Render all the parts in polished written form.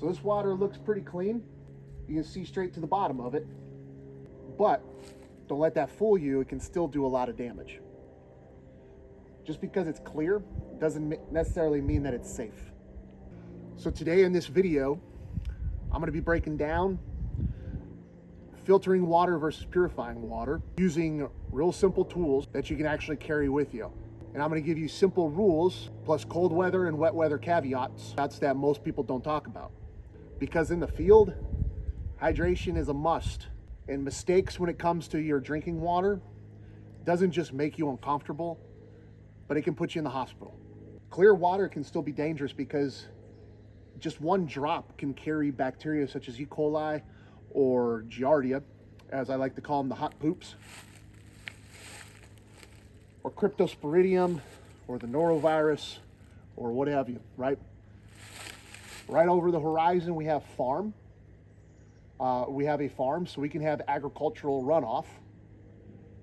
So this water looks pretty clean. You can see straight to the bottom of it, but don't let that fool you. It can still do a lot of damage. Just because it's clear doesn't necessarily mean that it's safe. So today in this video, I'm going to be breaking down filtering water versus purifying water using real simple tools that you can actually carry with you. And I'm going to give you simple rules plus cold weather and wet weather caveats that most people don't talk about. Because in the field, hydration is a must. And mistakes when it comes to your drinking water doesn't just make you uncomfortable, but it can put you in the hospital. Clear water can still be dangerous because just one drop can carry bacteria such as E. coli or Giardia, as I like to call them, the hot poops, or Cryptosporidium, or the norovirus, or what have you, right? Right over the horizon, we have farm. We have a farm, so we can have agricultural runoff.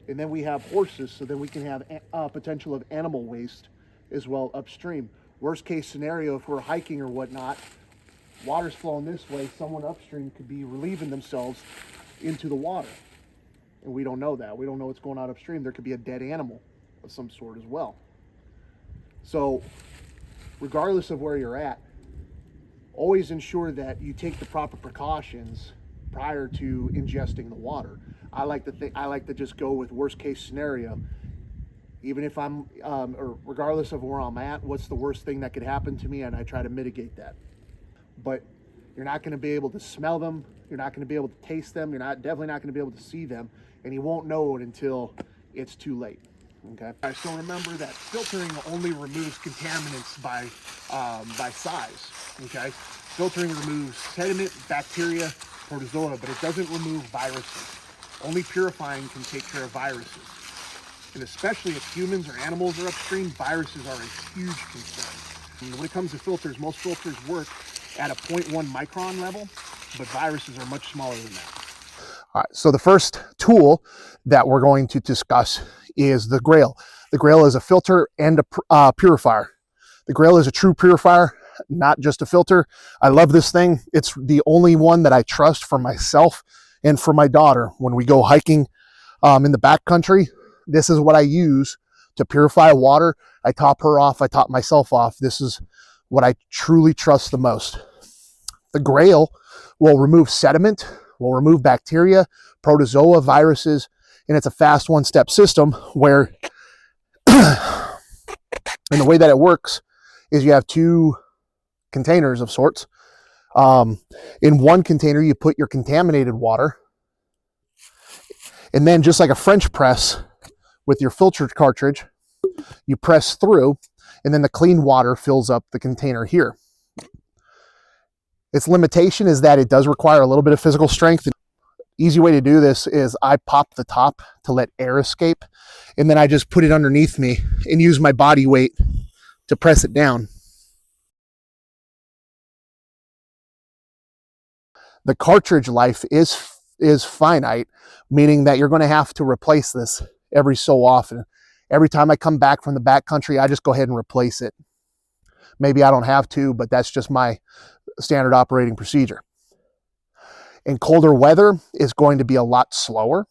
And then we have horses, so then we can have potential of animal waste as well upstream. Worst case scenario, if we're hiking or whatnot, water's flowing this way, someone upstream could be relieving themselves into the water. And we don't know that. We don't know what's going on upstream. There could be a dead animal of some sort as well. So regardless of where you're at, always ensure that you take the proper precautions prior to ingesting the water. I like to just go with worst case scenario. Even if I'm, or regardless of where I'm at, what's the worst thing that could happen to me, and I try to mitigate that. But you're not going to be able to smell them. You're not going to be able to taste them. You're definitely not going to be able to see them, and you won't know it until it's too late. Okay. So remember that filtering only removes contaminants by size. Okay. Filtering removes sediment, bacteria, protozoa, but it doesn't remove viruses. Only purifying can take care of viruses. And especially if humans or animals are upstream, viruses are a huge concern. And when it comes to filters, most filters work at a 0.1 micron level, but viruses are much smaller than that. All right, so the first tool that we're going to discuss is the Grayl. The Grayl is a filter and a purifier. The Grayl is a true purifier, not just a filter. I love this thing. It's the only one that I trust for myself and for my daughter when we go hiking in the backcountry. This is what I use to purify water. I top her off. I top myself off. This is what I truly trust the most. The Grayl will remove sediment, will remove bacteria, protozoa, viruses, and it's a fast one-step system where, and the way that it works is you have two containers of sorts. In one container, you put your contaminated water, and then just like a French press with your filter cartridge, you press through, and then the clean water fills up the container here. Its limitation is that it does require a little bit of physical strength. Easy way to do this is I pop the top to let air escape, and then I just put it underneath me and use my body weight to press it down. The cartridge life is finite, meaning that you're going to have to replace this every so often. Every time I come back from the backcountry, I just go ahead and replace it. Maybe I don't have to, but that's just my standard operating procedure. In colder weather, it's going to be a lot slower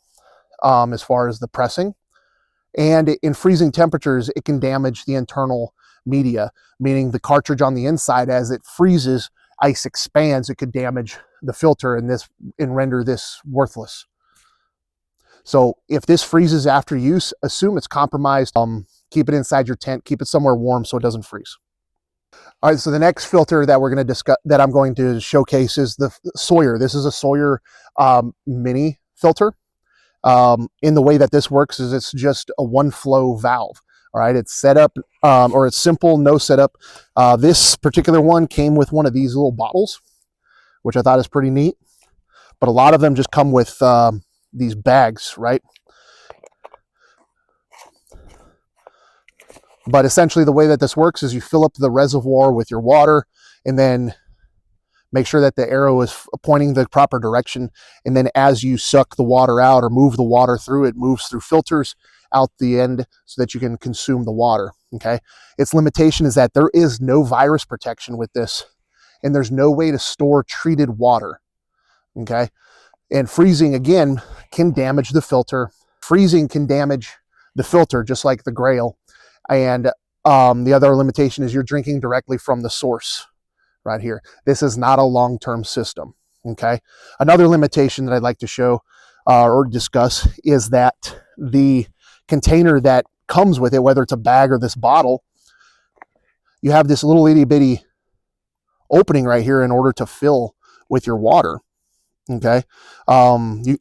as far as the pressing. And in freezing temperatures, it can damage the internal media, meaning the cartridge on the inside, as it freezes, ice expands, it could damage the filter and render this worthless. So if this freezes after use, assume it's compromised. Keep it inside your tent, keep it somewhere warm so it doesn't freeze. All right, so the next filter that we're going to discuss, that I'm going to showcase, is the Sawyer. This is a Sawyer mini filter. In the way that this works is it's just a one flow valve. All right, it's set up, or it's simple, no setup. This particular one came with one of these little bottles, which I thought is pretty neat. But a lot of them just come with these bags, right? But essentially the way that this works is you fill up the reservoir with your water, and then make sure that the arrow is pointing the proper direction. And then as you suck the water out or move the water through, it moves through filters out the end so that you can consume the water. Okay. Its limitation is that there is no virus protection with this. and there's no way to store treated water. Okay. And freezing, again, can damage the filter. Freezing can damage the filter, just like the Grayl. And the other limitation is you're drinking directly from the source right here. This is not a long-term system. Okay. Another limitation that I'd like to show or discuss is that the container that comes with it, whether it's a bag or this bottle, you have this little itty bitty opening right here in order to fill with your water. Okay. And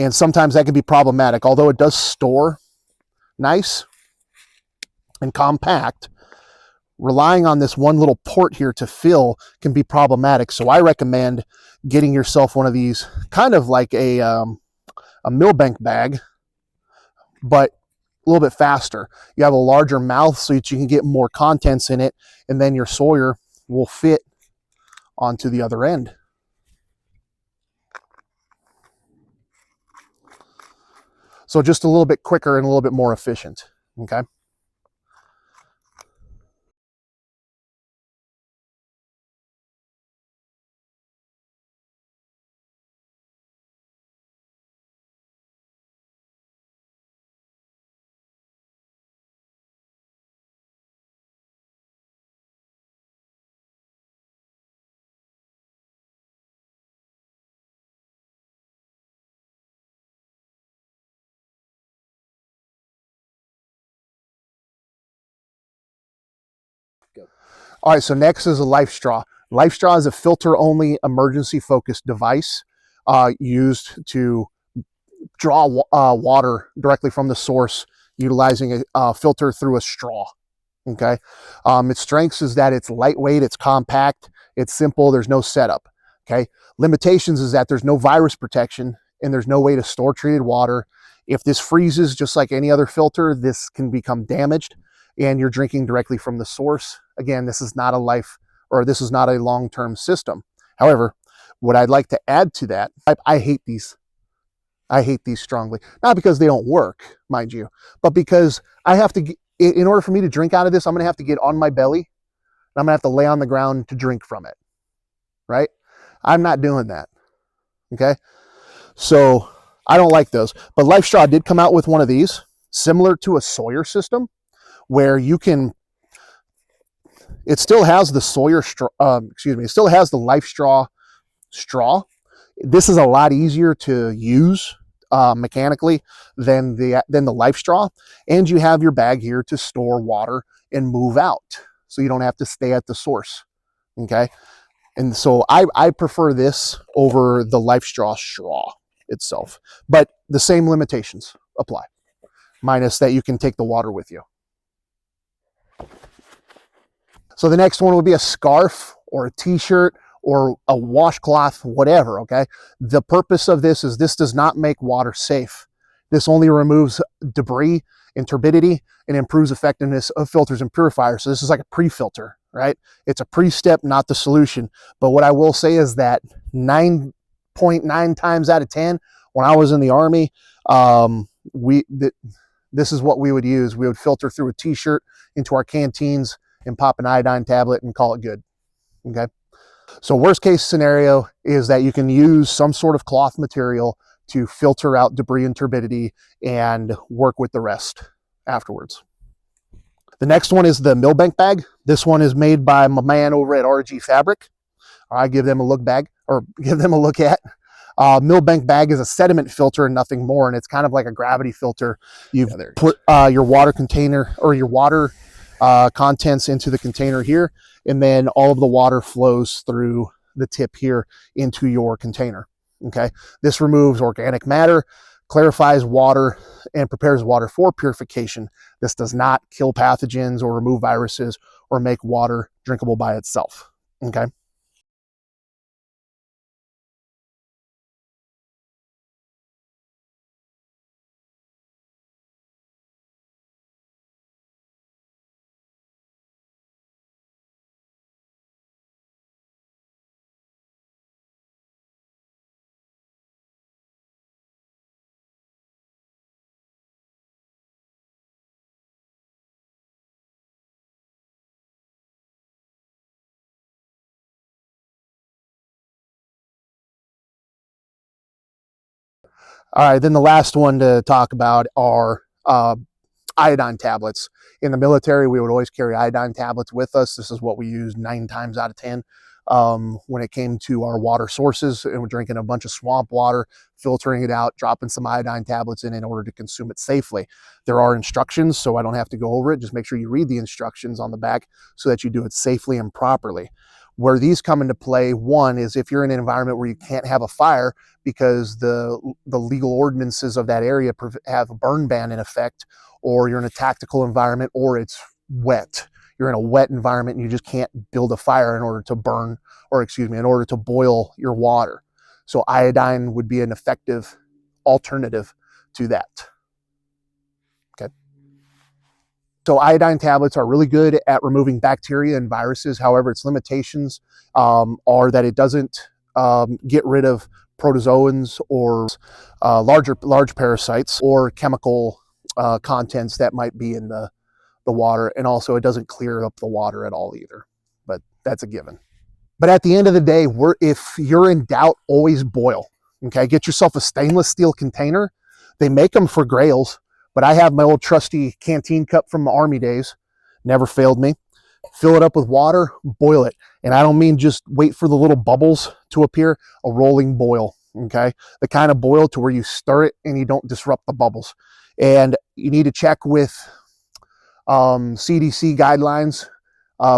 sometimes that can be problematic, although it does store nice and compact. Relying on this one little port here to fill can be problematic. So I recommend getting yourself one of these, kind of like a Milbank bag, but a little bit faster. You have a larger mouth so that you can get more contents in it, and then your Sawyer will fit onto the other end. So just a little bit quicker and a little bit more efficient. Okay. Go. All right, so next is a LifeStraw. LifeStraw is a filter-only emergency-focused device used to draw water directly from the source, utilizing a filter through a straw. Okay. Its strengths is that it's lightweight, it's compact, it's simple, there's no setup. Okay. Limitations is that there's no virus protection and there's no way to store treated water. If this freezes, just like any other filter, this can become damaged and you're drinking directly from the source. Again, this is not a long-term system. However, what I'd like to add to that, I hate these. I hate these strongly. Not because they don't work, mind you, but because I have to, in order for me to drink out of this, I'm going to have to get on my belly and I'm going to have to lay on the ground to drink from it, right? I'm not doing that, okay? So I don't like those. But LifeStraw did come out with one of these, similar to a Sawyer system, where you can, it still has the Sawyer straw, it still has the LifeStraw straw. This is a lot easier to use mechanically than the LifeStraw, and you have your bag here to store water and move out, so you don't have to stay at the source. Okay, and so I prefer this over the LifeStraw straw itself, but the same limitations apply, minus that you can take the water with you. So the next one would be a scarf or a t-shirt or a washcloth, whatever, okay? The purpose of this is this does not make water safe. This only removes debris and turbidity and improves effectiveness of filters and purifiers. So this is like a pre-filter, right? It's a pre-step, not the solution. But what I will say is that 9.9 times out of 10, when I was in the Army, this is what we would use. We would filter through a t-shirt into our canteens and pop an iodine tablet and call it good, okay? So worst case scenario is that you can use some sort of cloth material to filter out debris and turbidity and work with the rest afterwards. The next one is the Milbank bag. This one is made by my man over at RG Fabric. I give them a look at. Milbank bag is a sediment filter and nothing more, and it's kind of like a gravity filter. You put your water container or your water contents into the container here, and then all of the water flows through the tip here into your container. Okay, this removes organic matter, clarifies water, and prepares water for purification. This does not kill pathogens or remove viruses or make water drinkable by itself. Okay. All right, then the last one to talk about are iodine tablets. In the military, we would always carry iodine tablets with us. This is what we use 9 times out of 10 when it came to our water sources, and we're drinking a bunch of swamp water, filtering it out, dropping some iodine tablets in order to consume it safely. There are instructions, so I don't have to go over it. Just make sure you read the instructions on the back so that you do it safely and properly. Where these come into play, one is if you're in an environment where you can't have a fire because the legal ordinances of that area have a burn ban in effect, or you're in a tactical environment, or it's wet. You're in a wet environment and you just can't build a fire in order to burn, or excuse me, in order to boil your water. So iodine would be an effective alternative to that. Okay. So iodine tablets are really good at removing bacteria and viruses. However, its limitations are that it doesn't get rid of protozoans or large parasites or chemical contents that might be in the water, and also it doesn't clear up the water at all either, but that's a given. But at the end of the day, if you're in doubt, always boil. Okay, get yourself a stainless steel container. They make them for Grayls, but I have my old trusty canteen cup from the Army days, never failed me. Fill it up with water, boil it. And I don't mean just wait for the little bubbles to appear, a rolling boil, okay? The kind of boil to where you stir it and you don't disrupt the bubbles. And you need to check with CDC guidelines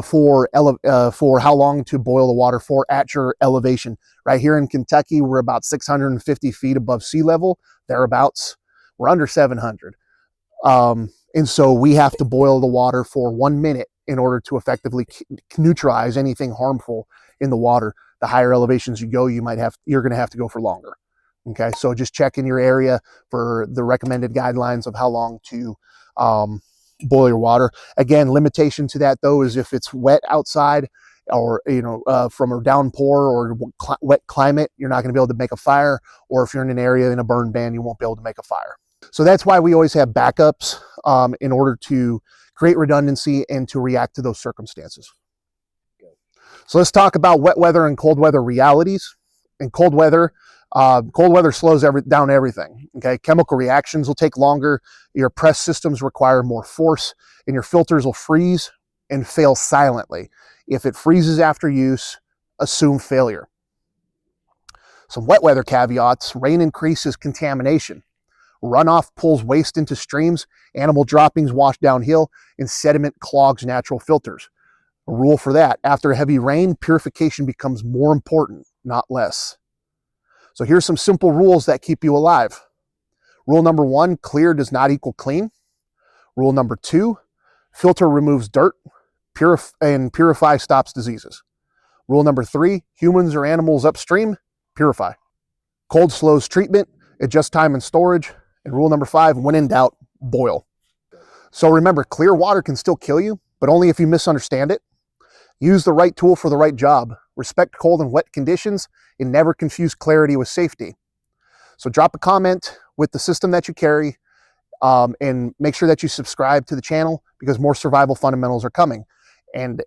for how long to boil the water for at your elevation. Right here in Kentucky, we're about 650 feet above sea level, thereabouts. We're under 700. And so we have to boil the water for 1 minute in order to effectively neutralize anything harmful in the water. The higher elevations you go, you're going to have to go for longer. Okay, so just check in your area for the recommended guidelines of how long to boil your water. Again, limitation to that though is if it's wet outside, or from a downpour or wet climate, you're not going to be able to make a fire. Or if you're in an area in a burn ban, you won't be able to make a fire. So that's why we always have backups in order to create redundancy and to react to those circumstances. So let's talk about wet weather and cold weather realities. In cold weather slows down everything. Okay, chemical reactions will take longer. Your press systems require more force, and your filters will freeze and fail silently. If it freezes after use, assume failure. Some wet weather caveats: rain increases contamination. Runoff pulls waste into streams, animal droppings wash downhill, and sediment clogs natural filters. A rule for that: after heavy rain, purification becomes more important, not less. So here's some simple rules that keep you alive. Rule number 1, clear does not equal clean. Rule number 2, filter removes dirt, and purify stops diseases. Rule number 3, humans or animals upstream, purify. Cold slows treatment, adjust time and storage. And rule number 5, when in doubt, boil. So remember, clear water can still kill you, but only if you misunderstand it. Use the right tool for the right job. Respect cold and wet conditions, and never confuse clarity with safety. So drop a comment with the system that you carry, and make sure that you subscribe to the channel, because more survival fundamentals are coming. And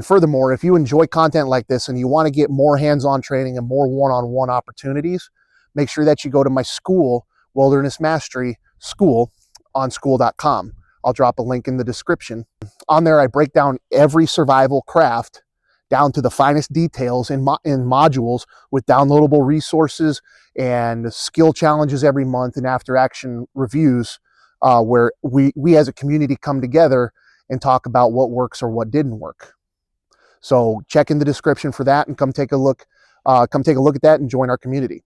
furthermore, if you enjoy content like this and you want to get more hands-on training and more one-on-one opportunities, make sure that you go to my school, Wilderness Mastery School, on school.com. I'll drop a link in the description. On there, I break down every survival craft down to the finest details in modules with downloadable resources and skill challenges every month, and after action reviews where we as a community come together and talk about what works or what didn't work. So check in the description for that and come take a look at that and join our community.